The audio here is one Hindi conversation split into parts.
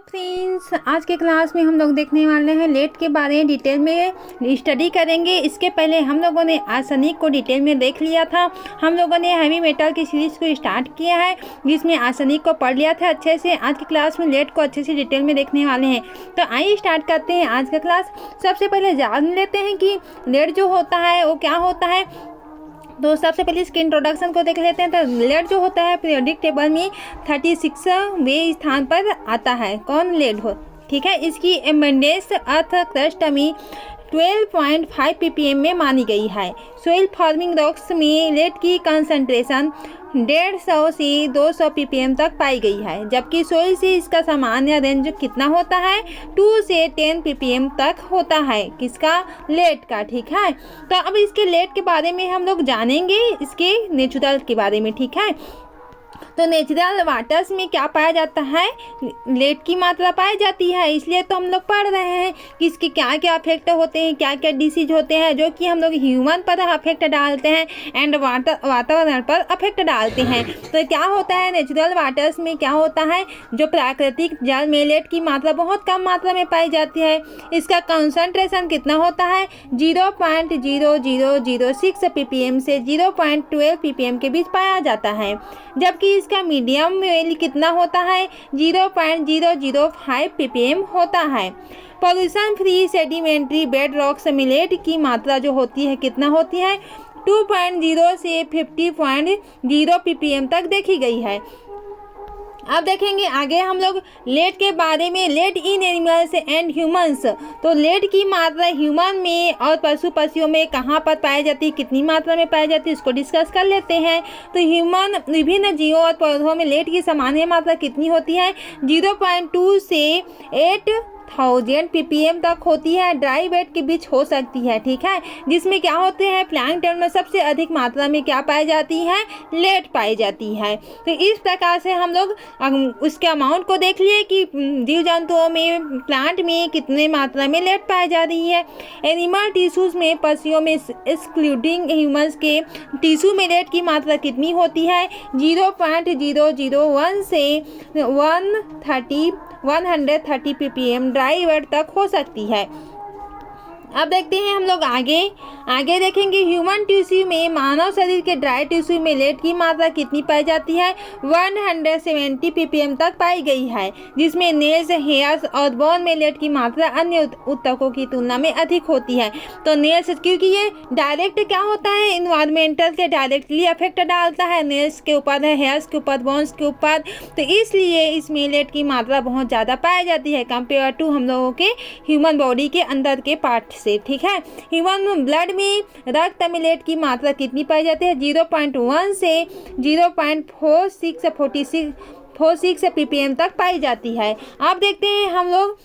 फ्रेंड्स, आज के क्लास में हम लोग देखने वाले हैं लेड के बारे में डिटेल में स्टडी करेंगे। इसके पहले हम लोगों ने आर्सेनिक को डिटेल में देख लिया था। हम लोगों ने हैवी मेटल की सीरीज को स्टार्ट किया है जिसमें आर्सेनिक को पढ़ लिया था अच्छे से। आज की क्लास में लेड को अच्छे से डिटेल में देखने वाले हैं। तो आइए स्टार्ट करते हैं आज का क्लास। सबसे पहले जान लेते हैं कि लेड जो होता है वो क्या होता है। तो सबसे पहले इसके इंट्रोडक्शन को देख लेते हैं। तो लेड जो होता है पीरियोडिक टेबल में 36वें स्थान पर आता है। कौन लेड हो, ठीक है। इसकी एबंडेंस अर्थ क्रस्ट में 12.5 ppm में मानी गई है। सोइल फॉर्मिंग रॉक्स में लेड की कंसंट्रेशन 150 से 200 ppm तक पाई गई है, जबकि सोइल से इसका सामान्य रेंज कितना होता है 2 से 10 ppm तक होता है। किसका, लेड का, ठीक है। तो अब इसके लेड के बारे में हम लोग जानेंगे, इसके नेचुरल के बारे में, ठीक है। तो नेचुरल वाटर्स में क्या पाया जाता है, लेड की मात्रा पाई जाती है। इसलिए तो हम लोग पढ़ रहे हैं कि इसके क्या क्या अफेक्ट होते हैं, क्या क्या डिसीज होते हैं जो कि हम लोग ह्यूमन पर अफेक्ट डालते हैं एंड वातावरण पर अफेक्ट डालते हैं। तो क्या होता है नेचुरल वाटर्स में, क्या होता है, जो प्राकृतिक जल में लेड की मात्रा बहुत कम मात्रा में पाई जाती है। इसका कंसंट्रेशन कितना होता है 0.0006 ppm से 0.12 ppm के बीच पाया जाता है, जबकि इसका मीडियम वैल्यू कितना होता है 0.005 ppm होता है। Pollution free sedimentary bed rocks में लेड की मात्रा जो होती है कितना होती है 2.0 से 50.0 ppm तक देखी गई है। अब देखेंगे आगे हम लोग लेड के बारे में, lead in animals and humans. तो लेड की मात्रा ह्यूमन में और पशु पक्षियों में कहाँ पर पाई जाती है, कितनी मात्रा में पाई जाती है, इसको डिस्कस कर लेते हैं। तो ह्यूमन विभिन्न जीवों और पौधों में लेड की सामान्य मात्रा कितनी होती है 0.2 से 8000 ppm तक होती है। ड्राई वेट के बीच हो सकती है, ठीक है। जिसमें क्या होते हैं प्लैंकटन में सबसे अधिक मात्रा में क्या पाई जाती है, लेड पाई जाती है। तो इस प्रकार से हम लोग उसके अमाउंट को देख लिए कि जीव जंतुओं में, प्लांट में कितने मात्रा में लेड पाई जा रही है। एनिमल टिश्यूज में, पशुओं में एक्सक्लूडिंग ह्यूमंस के टिश्यू में लेड की मात्रा कितनी होती है 0.001 से 130 ppm ड्राई वेट तक हो सकती है। अब देखते हैं हम लोग आगे देखेंगे ह्यूमन टिश्यू में, मानव शरीर के ड्राई टिश्यू में लेड की मात्रा कितनी पाई जाती है 170 ppm तक पाई गई है, जिसमें नेल्स, हेयर्स और बोन में लेड की मात्रा अन्य ऊतकों की तुलना में अधिक होती है। तो नेल्स, क्योंकि ये डायरेक्ट क्या होता है इन्वायरमेंटल के डायरेक्टली अफेक्ट डालता है, नेल्स के ऊपर है, हेयर्स के ऊपर, बोन्स के ऊपर, तो इसलिए इसमें लेड की मात्रा बहुत ज़्यादा पाई जाती है कंपेयर टू हम लोगों के ह्यूमन बॉडी के अंदर के पार्ट से, ठीक है। ह्यूमन ब्लड में रक्त में लेड की मात्रा कितनी पाई जाती है 0.1 से 0.46 ppm तक पाई जाती है। अब देखते हैं हम लोग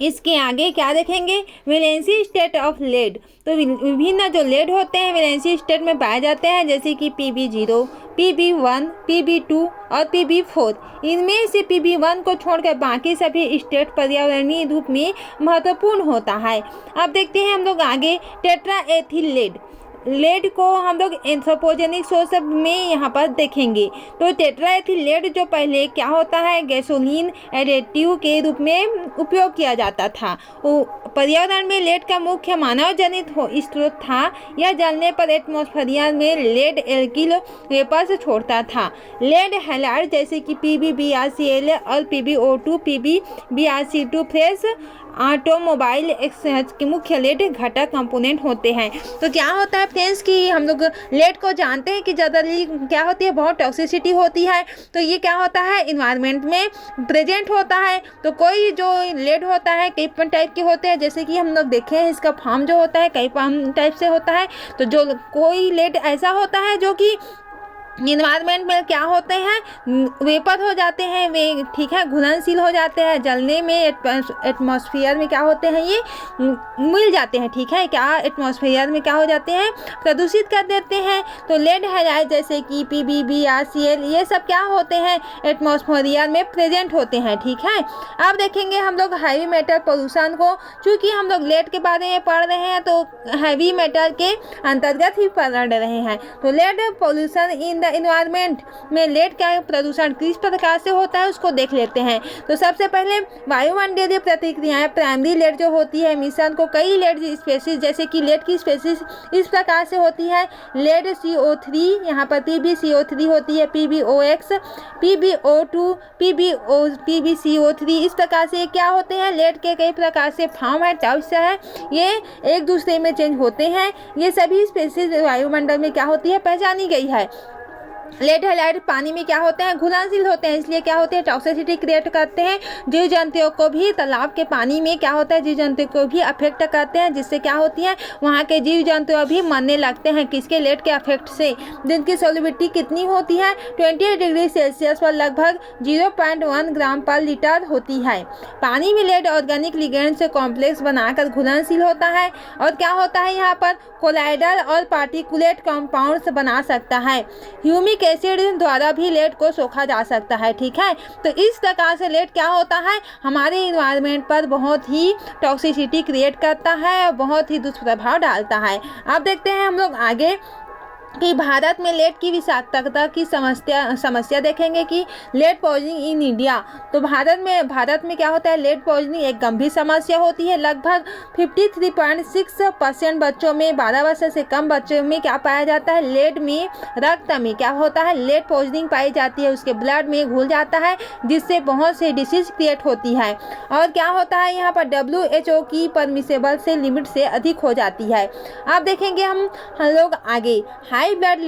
इसके आगे क्या देखेंगे, वैलेंसी स्टेट ऑफ लेड। तो विभिन्न जो लेड होते हैं वैलेंसी स्टेट में पाए जाते हैं, जैसे कि Pb0, Pb1, Pb2 और Pb4। इनमें से Pb1 को छोड़कर बाकी सभी स्टेट पर्यावरणीय रूप में महत्वपूर्ण होता है। अब देखते हैं हम लोग आगे टेट्राएथिल लेड को हम लोग एंथ्रोपोजेनिक सोर्स में यहाँ पर देखेंगे। तो टेट्राएथिल लेड जो पहले क्या होता है गैसोलीन एडिटिव के रूप में उपयोग किया जाता था। पर्यावरण में लेड का मुख्य मानव जनित स्रोत था। यह जलने पर एटमॉस्फेरियर में लेड एल्किल वेपर्स छोड़ता था। लेड हैलाइड जैसे कि PbBrCl और PbO2, PbBrC2 fresh automobile exchange के मुख्य लेड घटक कंपोनेंट होते हैं। तो क्या होता है फ्रेंड्स कि हम लोग लेड को जानते हैं कि जनरली क्या होती है, बहुत टॉक्सिसिटी होती है। तो ये क्या होता है इन्वायरमेंट में प्रेजेंट होता है। तो कोई जो लेड होता है कई टाइप के होते हैं, जैसे कि हम लोग देखे हैं इसका फॉर्म जो होता है कई फॉर्म टाइप से होता है। तो जो कोई लेड ऐसा होता है जो कि इन्वायरमेंट में क्या होते हैं वेपर हो जाते हैं वे, ठीक है, घुलनशील हो जाते हैं, जलने में एटमॉस्फेयर में क्या होते हैं ये मिल जाते हैं, ठीक है, क्या एटमॉस्फेयर में क्या हो जाते हैं प्रदूषित कर देते हैं। तो लेड हैलाइड जैसे कि PbBrCl ये सब क्या होते हैं एटमॉस्फेयर में प्रेजेंट होते हैं, ठीक है। अब देखेंगे हम लोग हैवी मेटल पोल्यूशन को। चूँकि हम लोग लेड के बारे में पढ़ रहे हैं तो हैवी मेटल के अंतर्गत ही पढ़ रहे हैं। तो lead pollution in the environment में लेड का प्रदूषण किस प्रकार से होता है उसको देख लेते हैं। तो सबसे पहले वायुमंडलीय प्रतिक्रियाएं, प्राइमरी लेड जो होती है मिश्रण को कई लेड स्पेसीज, जैसे कि लेड की स्पेसीज इस प्रकार से होती है। लेड CO3, यहाँ पर PbCO3 होती है, PbOX, PbO2, PbCO3, इस प्रकार से क्या होते हैं, लेड के कई प्रकार से फॉर्म है, टाइप्स है, ये एक दूसरे में चेंज होते हैं। ये सभी स्पेसीज वायुमंडल में क्या होती है, पहचानी गई है। लेड हैलाइड पानी में क्या होते हैं, घुलनशील होते हैं, इसलिए क्या होते हैं, टॉक्सिसिटी क्रिएट करते हैं। जीव जंतुओं को भी तालाब के पानी में क्या होता है, जीव जंतुओं को भी अफेक्ट करते हैं, जिससे क्या होती है, वहाँ के जीव जंतु भी मरने लगते हैं। किसके, लेड के अफेक्ट से। जिनकी सोलिबिलिटी कितनी होती है, 28 डिग्री सेल्सियस पर लगभग 0.1 ग्राम पर लीटर होती है। पानी में लेड ऑर्गेनिक लिगेंड से कॉम्प्लेक्स बनाकर घुलनशील होता है और क्या होता है, यहाँ पर कोलाइडल और पार्टिकुलेट कंपाउंड्स बना सकता है। ह्यूमिक एसिड द्वारा भी लेड को सोखा जा सकता है। ठीक है, तो इस प्रकार से लेड क्या होता है, हमारे इन्वायरमेंट पर बहुत ही टॉक्सिसिटी क्रिएट करता है और बहुत ही दुष्प्रभाव डालता है। अब देखते हैं हम लोग आगे कि भारत में लेड की विषाक्तता की समस्या देखेंगे कि लेड पॉइजनिंग इन इंडिया। तो भारत में क्या होता है, लेड पॉइजनिंग एक गंभीर समस्या होती है। लगभग 53.6% बच्चों में, 12 वर्ष से कम बच्चों में क्या पाया जाता है, लेड में, रक्त में क्या होता है, लेड पॉइजनिंग पाई जाती है, उसके ब्लड में घुल जाता है, जिससे बहुत से डिसीज क्रिएट होती है। और क्या होता है, यहाँ पर WHO की परमिसेबल से लिमिट से अधिक हो जाती है। अब देखेंगे हम लोग आगे हाई ब्लड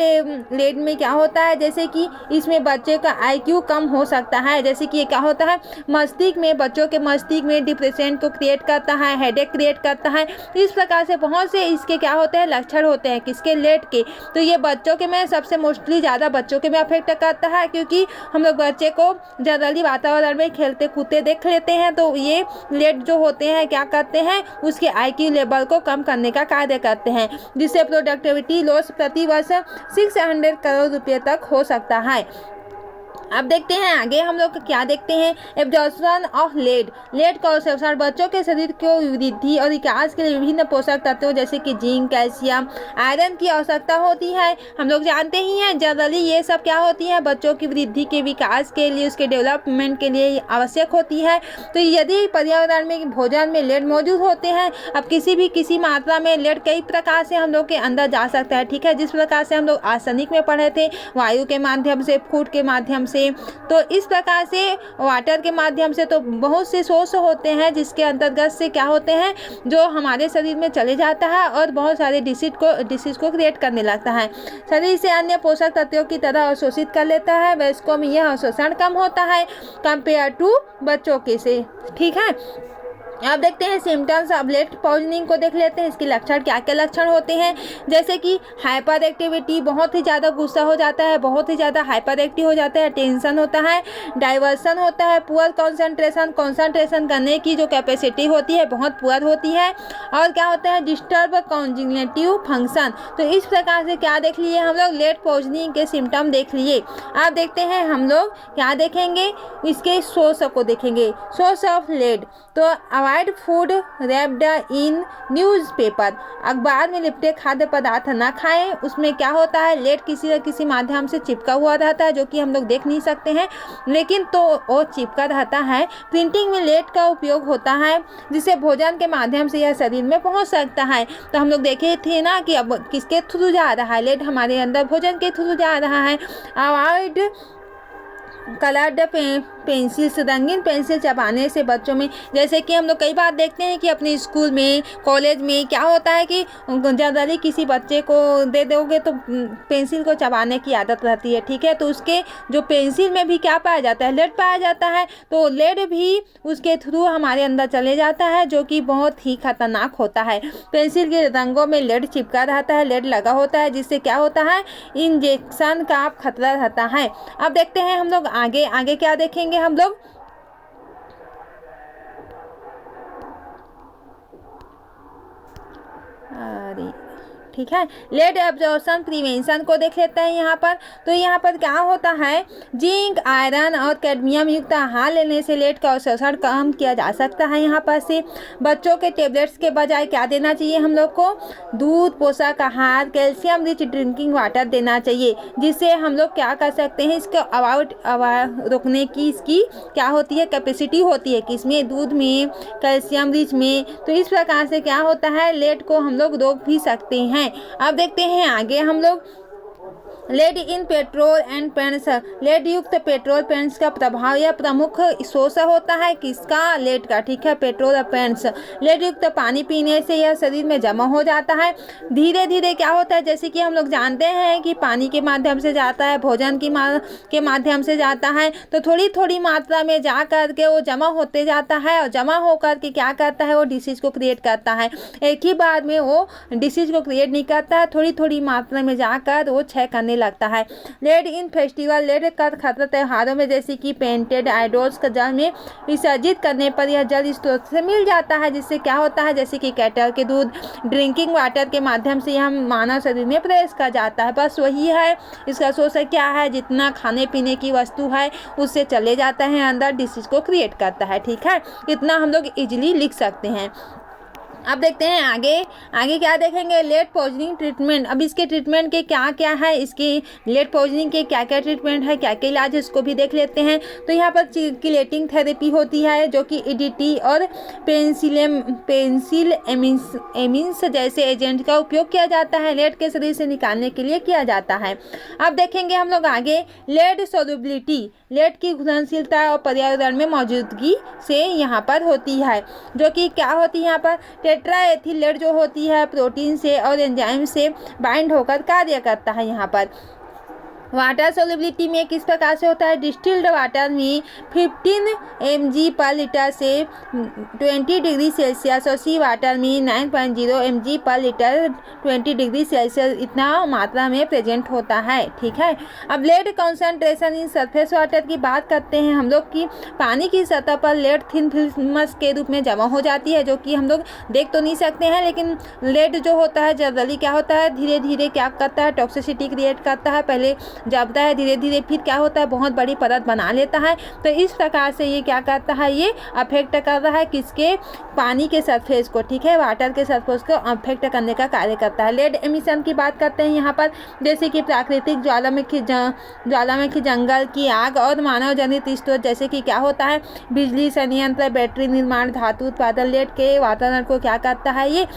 लेड में क्या होता है, जैसे कि इसमें बच्चे का IQ कम हो सकता है। जैसे कि ये क्या होता है, मस्तिष्क में, बच्चों के मस्तिष्क में डिप्रेशन को क्रिएट करता है, हेडेक क्रिएट करता है। तो इस प्रकार से बहुत से इसके क्या होते हैं, लक्षण होते हैं, किसके, लेड के। तो ये बच्चों के में सबसे मोस्टली ज़्यादा बच्चों के में अफेक्ट करता है, क्योंकि हम लोग बच्चे को जनरली वातावरण में खेलते कूदते देख लेते हैं, तो ये लेड जो होते हैं क्या करते हैं, उसके IQ लेवल को कम करने का कार्य करते हैं, जिससे प्रोडक्टिविटी लॉस प्रति वर्ष 600 करोड़ रुपये तक हो सकता है। अब देखते हैं आगे हम लोग क्या देखते हैं, एब्जॉर्प्शन ऑफ लेड का अवशोषण बच्चों के शरीर को वृद्धि और विकास के लिए विभिन्न पोषक तत्वों जैसे कि जिंक, कैल्शियम, आयरन की आवश्यकता होती है। हम लोग जानते ही हैं जनरली ये सब क्या होती है, बच्चों की वृद्धि के विकास के लिए, उसके डेवलपमेंट के लिए आवश्यक होती है। तो यदि पर्यावरण में, भोजन में लेड मौजूद होते हैं, अब किसी मात्रा में लेड कई प्रकार से हम लोग के अंदर जा सकता है। ठीक है, जिस प्रकार से हम लोग आर्सेनिक में पढ़े थे, वायु के माध्यम से, फूड के माध्यम से, तो इस प्रकार से वाटर के माध्यम से, तो बहुत से सोर्स होते हैं जिसके अंतर्गत से क्या होते हैं, जो हमारे शरीर में चले जाता है और बहुत सारे डिसीज को क्रिएट करने लगता है। शरीर से अन्य पोषक तत्वों की तरह अवशोषित कर लेता है। वयस्कों में यह अवशोषण कम होता है कंपेयर टू बच्चों के से। ठीक है, अब देखते हैं सिम्टम्स ऑफ लेड पॉइजनिंग को देख लेते हैं। इसके लक्षण क्या क्या लक्षण होते हैं, जैसे कि हाइपर एक्टिविटी, बहुत ही ज़्यादा गुस्सा हो जाता है, बहुत ही ज़्यादा हाइपर एक्टिव हो जाता है, टेंशन होता है, डाइवर्सन होता है, पुअर कंसंट्रेशन करने की जो कैपेसिटी होती है बहुत पुअर होती है, और क्या होता है, डिस्टर्ब कॉन्जिगनेटिव फंक्शन। तो इस प्रकार से क्या देख लिए हम लोग, लेड पॉइजनिंग के सिम्टम देख लिए। अब देखते हैं हम लोग क्या देखेंगे, इसके सोर्स को देखेंगे। सोर्स ऑफ लेड, तो avoid food wrapped in newspaper, अखबार में लिपटे खाद्य पदार्थ ना खाएं। उसमें क्या होता है, लेड किसी न किसी माध्यम से चिपका हुआ रहता है, जो कि हम लोग देख नहीं सकते हैं, लेकिन तो वो चिपका रहता है। प्रिंटिंग में लेड का उपयोग होता है, जिससे भोजन के माध्यम से यह शरीर में पहुंच सकता है। तो हम लोग देखे थे ना कि अब किसके थ्रू जा रहा है, लेड हमारे अंदर भोजन के थ्रू जा रहा है। अवॉइड कलर्ड पेंसिल्स, रंगीन पेंसिल चबाने से बच्चों में, जैसे कि हम लोग कई बार देखते हैं कि अपने स्कूल में, कॉलेज में क्या होता है कि जनरली किसी बच्चे को दे दोगे तो पेंसिल को चबाने की आदत रहती है। ठीक है, तो उसके जो पेंसिल में भी क्या पाया जाता है, लेड पाया जाता है। तो लेड भी उसके थ्रू हमारे अंदर चले जाता है, जो कि बहुत ही खतरनाक होता है। पेंसिल के रंगों में लेड चिपका रहता है, लेड लगा होता है, जिससे क्या होता है, इंजेक्शन का खतरा रहता है। अब देखते हैं हम लोग आगे क्या देखेंगे हम लोग, ठीक है। लेड एब्जॉर्प्शन प्रिवेंशन को देख लेते हैं यहाँ पर। तो यहाँ पर क्या होता है, जिंक, आयरन और कैडमियम युक्त आहार लेने से लेड का अवशोषण कम किया जा सकता है। यहाँ पर से बच्चों के टेबलेट्स के बजाय क्या देना चाहिए हम लोग को, दूध, पोषक आहार, कैल्शियम रिच ड्रिंकिंग वाटर देना चाहिए, जिससे हम लोग क्या कर सकते हैं, इसको रोकने की इसकी क्या होती है, कैपेसिटी होती है किसमें, दूध में, कैल्शियम रिच में। तो इस प्रकार से क्या होता है, लेड को हम लोग रोक भी सकते हैं। अब देखते हैं आगे हम लोग lead in petrol and paints. Lead युक्त पेट्रोल पेंट्स का प्रभाव या प्रमुख सोर्स होता है किसका, लेड का, ठीक है, पेट्रोल और पेंट्स। लेड युक्त पानी पीने से यह शरीर में जमा हो जाता है। धीरे धीरे क्या होता है, जैसे कि हम लोग जानते हैं कि पानी के माध्यम से जाता है, भोजन के माध्यम से जाता है, तो थोड़ी थोड़ी मात्रा में जा करके वो जमा होते जाता है, और जमा होकर के क्या करता है, वो डिसीज को क्रिएट करता है। एक ही बार में वो डिसीज को क्रिएट नहीं करता है, थोड़ी थोड़ी मात्रा में जाकर वो क्षय करने लगता है। लेड इन फेस्टिवल, लेड का खतरा त्योहारों में जैसे कि पेंटेड आइडोल्स का जल में विसर्जित करने पर यह जल स्रोत से मिल जाता है, जिससे क्या होता है, जैसे कि कैटल के दूध, ड्रिंकिंग वाटर के माध्यम से यह मानव शरीर में प्रवेश कर जाता है। बस वही है, इसका सोर्स क्या है, जितना खाने पीने की वस्तु है उससे चले जाता है अंदर, डिसीज को क्रिएट करता है, ठीक है। इतना हम लोग इजीली लिख सकते हैं। अब देखते हैं आगे क्या देखेंगे, लेड पॉइजनिंग ट्रीटमेंट। अब इसके ट्रीटमेंट के क्या क्या है, इसकी लेड पॉइजनिंग के क्या क्या ट्रीटमेंट है, क्या क्या इलाज है, इसको भी देख लेते हैं। तो यहाँ पर चिल्किलेटिंग थेरेपी होती है, जो कि ईडीटी और पेंसिल एमिन्स जैसे एजेंट का उपयोग किया जाता है, लेड के शरीर से निकालने के लिए किया जाता है। अब देखेंगे हम लोग आगे लेड सोल्युबिलिटी, लेड की घुलनशीलता और पर्यावरण में मौजूदगी से यहाँ पर होती है, जो कि क्या होती है यहाँ पर, टेट्राएथिल लेड जो होती है प्रोटीन से और एंजाइम से बाइंड होकर कार्य करता है। यहाँ पर वाटर सोल्युबिलिटी में किस प्रकार से होता है, डिस्टिल्ड वाटर में 15 mg पर लीटर से 20 डिग्री सेल्सियस और सी वाटर में 9.0 mg पर लीटर 20 डिग्री सेल्सियस इतना मात्रा में प्रेजेंट होता है, ठीक है। अब lead concentration in surface water की बात करते हैं हम लोग की पानी की सतह पर लेड थिन फिल्म्स के रूप में जमा हो जाती है, जो कि हम लोग देख तो नहीं सकते हैं, लेकिन लेड जो होता है जनरली क्या होता है, धीरे धीरे क्या करता है, टॉक्सिसिटी क्रिएट करता है, पहले जबता है, धीरे धीरे फिर क्या होता है, बहुत बड़ी परत बना लेता है। तो इस प्रकार से ये क्या करता है, ये अफेक्ट कर रहा है किसके, पानी के सरफेस को, ठीक है, वाटर के सरफेस को अफेक्ट करने का कार्य करता है। लेड एमिशन की बात करते हैं यहाँ पर, जैसे कि प्राकृतिक ज्वालामुखी, जंगल की आग और मानव जनित स्रोत, जैसे कि क्या होता है, बिजली संयंत्र, बैटरी निर्माण, धातु उत्पादन, लेड के वातावरण को क्या करता है, ये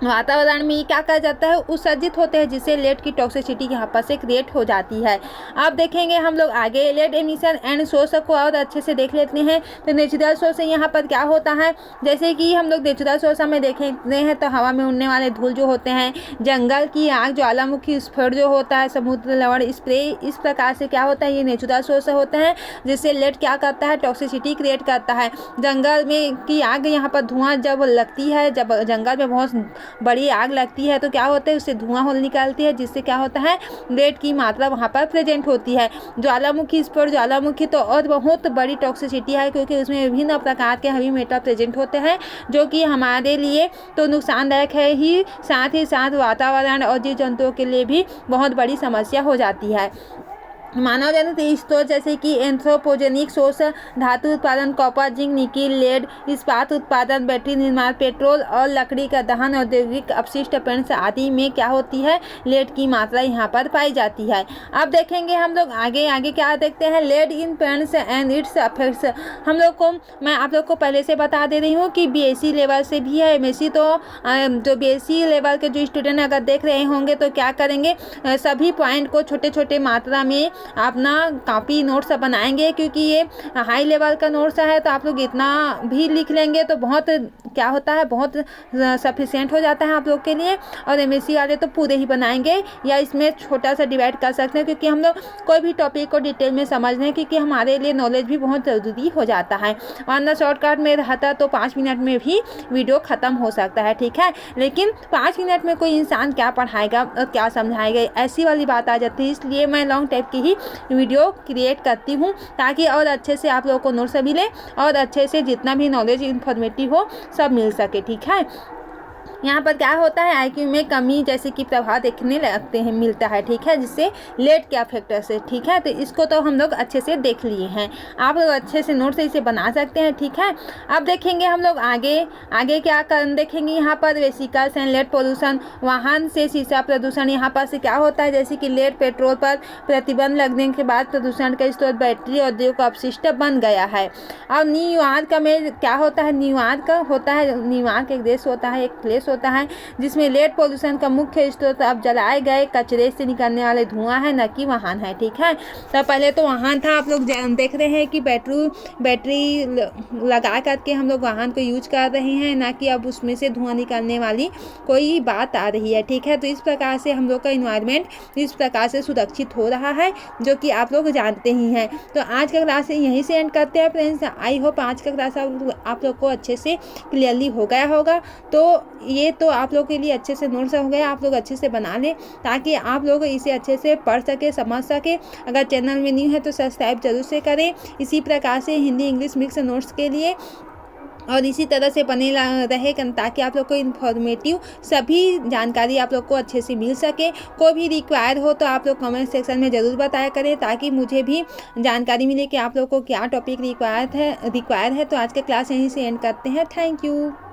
वातावरण में क्या कहा जाता है, उत्सर्जित होते हैं, जिससे लेड की टॉक्सिसिटी यहाँ पर से क्रिएट हो जाती है। अब देखेंगे हम लोग आगे लेड एमिशन एंड सोर्स को और अच्छे से देख लेते हैं। तो नेचुरल सोर्स यहाँ पर क्या होता है, जैसे कि हम लोग नेचुरल सोर्स में देखते हैं तो हवा में उड़ने वाले धूल जो होते हैं, जंगल की आग, ज्वालामुखी स्फोट जो होता है, समुद्र लवण स्प्रे, इस प्रकार से क्या होता है, ये नेचुरल सोर्स होते हैं, जिससे लेड क्या करता है, टॉक्सिसिटी क्रिएट करता है। जंगल में की आग, यहाँ पर धुआं जब लगती है, जब जंगल में बहुत बड़ी आग लगती है तो क्या होता है, उससे धुआं होल निकलती है, जिससे क्या होता है, लेड की मात्रा वहाँ पर प्रेजेंट होती है। ज्वालामुखी स्फोट, ज्वालामुखी तो और बहुत बड़ी टॉक्सिसिटी है, क्योंकि उसमें विभिन्न प्रकार के हेवी मेटल प्रेजेंट होते हैं, जो कि हमारे लिए तो नुकसानदायक है ही साथ वातावरण और जीव जंतुओं के लिए भी बहुत बड़ी समस्या हो जाती है। मानव जनित स्रोत जैसे कि एंथ्रोपोजेनिक सोर्स, धातु उत्पादन, कॉपर, जिंक, निकिल, लेड, इस्पात उत्पादन, बैटरी निर्माण, पेट्रोल और लकड़ी का दहन, औद्योगिक अपशिष्ट पेंट्स आदि में क्या होती है, लेड की मात्रा यहाँ पर पाई जाती है। अब देखेंगे हम लोग आगे क्या देखते हैं, lead in paints and its affects. हम लोग को मैं आप लोग को पहले से बता दे रही हूँ कि BSc लेवल से भी है, MSc तो जो BSc लेवल के जो स्टूडेंट अगर देख रहे होंगे तो क्या करेंगे, सभी पॉइंट को छोटे छोटे मात्रा में अपना कॉपी नोट्स बनाएंगे, क्योंकि ये हाई लेवल का नोट्स है, तो आप लोग इतना भी लिख लेंगे तो बहुत क्या होता है, बहुत सफिशिएंट हो जाता है आप लोग के लिए। और MSc वाले तो पूरे ही बनाएंगे, या इसमें छोटा सा डिवाइड कर सकते हैं, क्योंकि हम लोग कोई भी टॉपिक को डिटेल में समझ लें, क्योंकि हमारे लिए नॉलेज भी बहुत ज़रूरी हो जाता है। वरना शॉर्टकट में रहता तो 5 मिनट में भी वीडियो ख़त्म हो सकता है, ठीक है, लेकिन 5 मिनट में कोई इंसान क्या पढ़ाएगा और क्या समझाएगा, ऐसी वाली बात आ जाती है। इसलिए मैं लॉन्ग टाइप की ही वीडियो क्रिएट करती हूँ, ताकि और अच्छे से आप लोगों को नोट्स मिले और अच्छे से जितना भी नॉलेज इन्फॉर्मेटिव हो सब मिल सके, ठीक है। यहाँ पर क्या होता है, IQ में कमी जैसे कि प्रभाव देखने लगते हैं, मिलता है, ठीक है, जिससे लेड के फैक्टर से, ठीक है। तो इसको तो हम लोग अच्छे से देख लिए हैं, आप लोग अच्छे से नोट से इसे बना सकते हैं, ठीक है। अब देखेंगे हम लोग आगे क्या कर देखेंगे। यहाँ पर वेसिकल्स एंड लेड पोल्यूशन, वाहन से शीशा प्रदूषण। यहाँ पर से क्या होता है, जैसे कि लेड पेट्रोल पर प्रतिबंध लगने के बाद प्रदूषण का स्रोत बैटरी उद्योग का अपशिष्ट बन गया है। और न्यूयॉर्क में क्या होता है, न्यूयॉर्क एक देश होता है, एक प्लेस होता है जिसमें लेड पोल्यूशन का मुख्य स्रोत अब जलाए गए कचरे से निकलने वाले धुआं है, न कि वाहन है, ठीक है। तो पहले तो वाहन था, आप लोग देख रहे हैं कि बैटरी लगा करके हम लोग वाहन को यूज कर रहे हैं, ना कि अब उसमें से धुआं निकलने वाली कोई बात आ रही है, ठीक है। तो इस प्रकार से हम लोग का इन्वायरमेंट इस प्रकार से सुरक्षित हो रहा है, जो कि आप लोग जानते ही हैं। तो आज का क्लास यहीं से एंड करते हैं फ्रेंड्स। आई होप आज का क्लास आप लोग को अच्छे से क्लियरली हो गया होगा। तो ये तो आप लोग के लिए अच्छे से नोट्स हो गया, आप लोग अच्छे से बना लें ताकि आप लोग इसे अच्छे से पढ़ सके, समझ सके। अगर चैनल में न्यू है तो सब्सक्राइब जरूर से करें, इसी प्रकार से हिंदी इंग्लिश मिक्स नोट्स के लिए, और इसी तरह से बने रहे ताकि आप लोग को इन्फॉर्मेटिव सभी जानकारी आप लोग को अच्छे से मिल सके। कोई भी रिक्वायर हो तो आप लोग कमेंट सेक्शन में ज़रूर बताया करें, ताकि मुझे भी जानकारी मिले कि आप लोग को क्या टॉपिक रिक्वायर है। तो आज का क्लास यहीं से एंड करते हैं। Thank you.